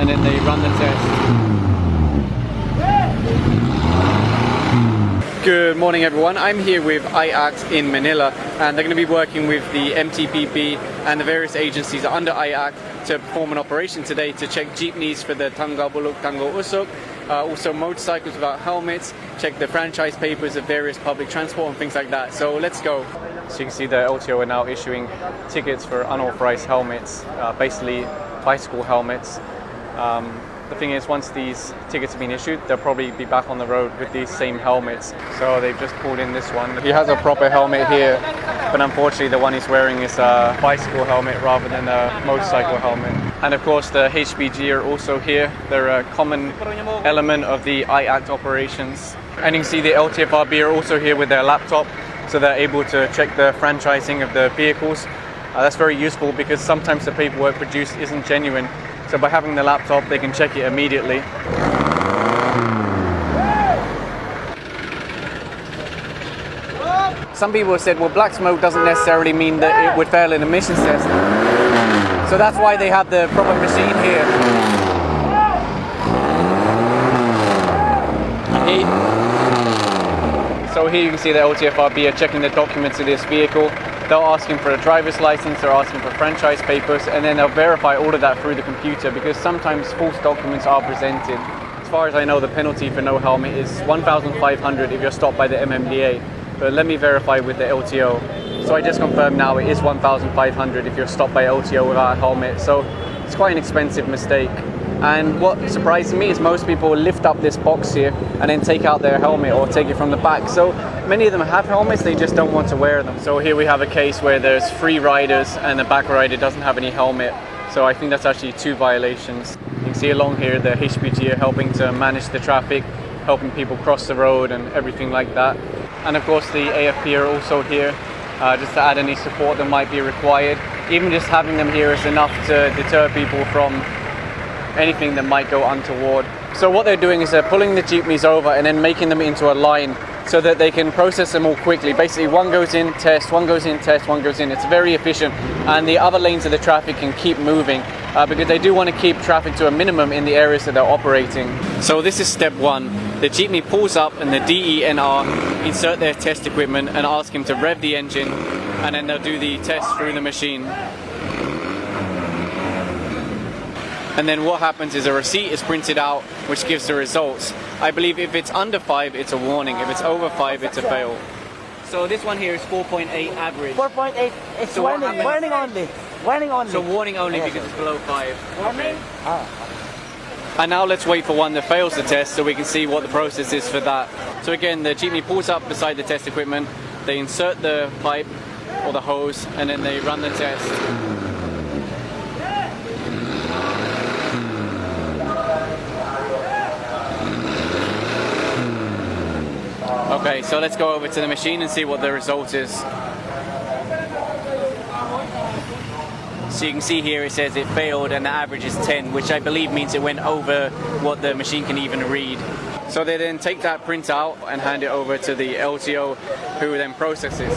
and then they run the test. Good morning everyone, I'm here with iACT in Manila, and they're going to be working with the MTPP and the various agencies under iACT to perform an operation today to check jeepneys for the Tangal, Bulok, Usok, also motorcycles without helmets, check the franchise papers of various public transport and things like that. So let's go. So you can see the LTO are now issuing tickets for unauthorized helmets, basically bicycle helmets. The thing is, once these tickets have been issued, they'll probably be back on the road with these same helmets. So they've just pulled in this one. He has a proper helmet here, but unfortunately the one he's wearing is a bicycle helmet rather than a motorcycle helmet. And of course the HBG are also here. They're a common element of the iACT operations. And you can see the LTFRB are also here with their laptop, so they're able to check the franchising of the vehicles. That's very useful because sometimes the paperwork produced isn't genuine. So by having the laptop, they can check it immediately. Some people have said, well, black smoke doesn't necessarily mean that it would fail an emissions test. So that's why they have the proper machine here. So here you can see the LTFRB are checking the documents of this vehicle. They'll ask him for a driver's license, they're asking for franchise papers, and then they'll verify all of that through the computer because sometimes false documents are presented. As far as I know, the penalty for no helmet is 1,500 if you're stopped by the MMDA. But let me verify with the LTO. So I just confirmed now it is 1,500 if you're stopped by LTO without a helmet. So it's quite an expensive mistake. And what surprised me is most people lift up this box here and then take out their helmet or take it from the back. So many of them have helmets, they just don't want to wear them. So here we have a case where there's 3 riders and the back rider doesn't have any helmet. So I think that's actually 2 violations. You can see along here the HPG are helping to manage the traffic, helping people cross the road and everything like that. And of course the AFP are also here just to add any support that might be required. Even just having them here is enough to deter people from anything that might go untoward. So what they're doing is they're pulling the jeepneys over and then making them into a line so that they can process them all quickly. Basically one goes in, test, one goes in, test, one goes in. It's very efficient, and the other lanes of the traffic can keep moving because they do want to keep traffic to a minimum in the areas that they're operating. So this is step 1. The jeepney pulls up and the DENR insert their test equipment and ask him to rev the engine, and then they'll do the test through the machine. And then what happens is a receipt is printed out which gives the results. I believe if it's under 5 it's a warning, if it's over 5 it's a fail. So this one here is 4.8 average. 4.8, it's So warning only. Warning only. So warning only because it's below 5. Warning? And now let's wait for one that fails the test so we can see what the process is for that. So again, the jeepney pulls up beside the test equipment, they insert the pipe or the hose, and then they run the test. Okay, so let's go over to the machine and see what the result is. So you can see here it says it failed and the average is 10, which I believe means it went over what the machine can even read. So they then take that print out and hand it over to the LTO, who then processes.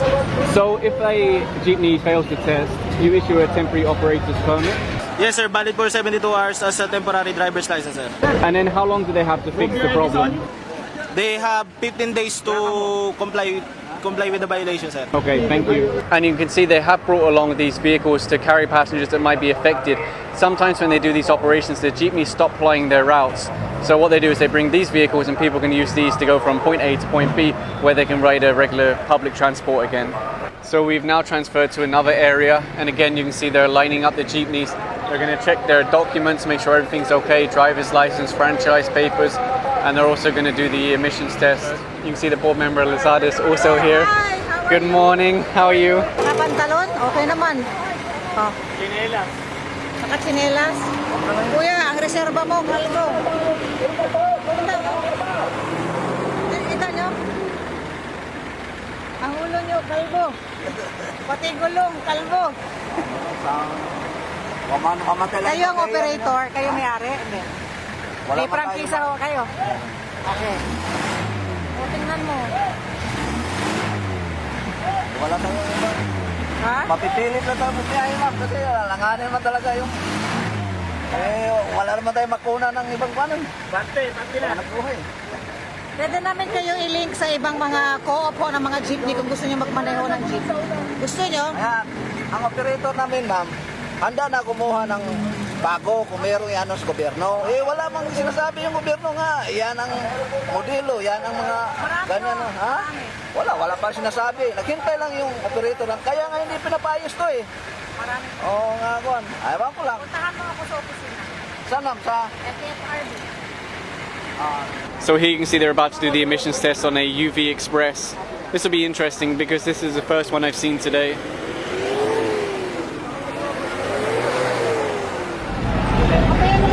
So if a jeepney fails the test, you issue a temporary operator's permit? Yes sir, valid for 72 hours as a temporary driver's license sir. And then how long do they have to fix the problem? They have 15 days to comply with the violation sir. Okay, thank you. And you can see they have brought along these vehicles to carry passengers that might be affected. Sometimes when they do these operations, the jeepneys stop plying their routes. So what they do is they bring these vehicles and people can use these to go from point A to point B where they can ride a regular public transport again. So we've now transferred to another area, and again you can see they're lining up the jeepneys. They're going to check their documents, make sure everything's okay, driver's license, franchise papers, and they're also going to do the emissions test. You can see the board member Lazada is also here. Good morning, how are you? Sa pantalon, okay naman. Oh. Chinelas. Saka chinelas. Kuya, ang reserba mo, kalbo. Kita nyo? Ang ulo nyo, kalbo. Pati gulong, kalbo. Kayo ang operator, kayo may-ari. May prangkisa ho kayo. Okay. O, tingnan mo. Wala tayo iba. Ha? Mapipilit lang tayo magbiyahe ma'am kasi langanin man talaga yung Eh, wala naman tayo makuna ng ibang panon. Bante na. Buhay. Pwede namin kayo i-link sa ibang mga co-op ho ng mga jeepney kung gusto nyo magmaneho ng jeep. Gusto nyo? Kaya, ang operator namin, ma'am, handa na kumuha ng bago kung mayroong yan sa gobyerno. Eh, wala mang sinasabi yung gobyerno nga. Yan ang modelo, yan ang mga ganyan. Ha? Wala pa sinasabi. Naghintay lang yung operator. Kaya nga hindi pinapayos to eh. Oo nga, Juan. Ayaw ko lang. Puntahan mo ako sa opisina. Saan, ma'am? Sa FFRB. So here you can see they're about to do the emissions test on a UV Express. This will be interesting because this is the first one I've seen today.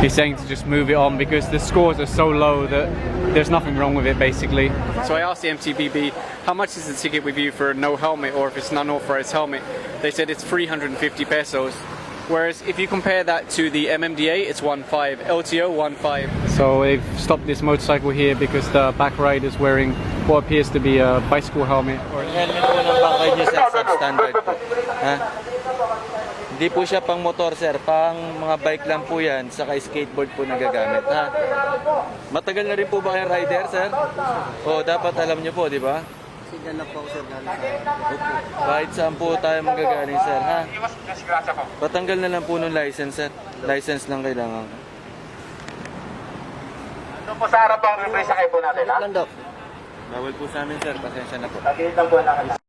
He's saying to just move it on because the scores are so low that there's nothing wrong with it basically. So I asked the MTBB, how much is the ticket with you for no helmet or if it's an unauthorized helmet? They said it's 350 pesos. Whereas if you compare that to the MMDA, it's 1.5, LTO 1.5. So they've stopped this motorcycle here because the back rider is wearing what appears to be a bicycle helmet. Helmet po ng bangkay niyo sir, substandard po. Ha? Hindi po siya pang motor sir, pang mga bike lang po yan, saka skateboard po nagagamit. Ha? Matagal na rin po ba kayong rider sir? O dapat alam niyo po, di ba? signal na po, sir. Kahit saan po tayo magagaling sir, ha? Patanggal na lang po ng license sir. License lang kailangan. Doon po sa harap ang replay sa po natin, ha? Landok. Bawal po sa amin sir, pasensya na po. Nakikita po lang.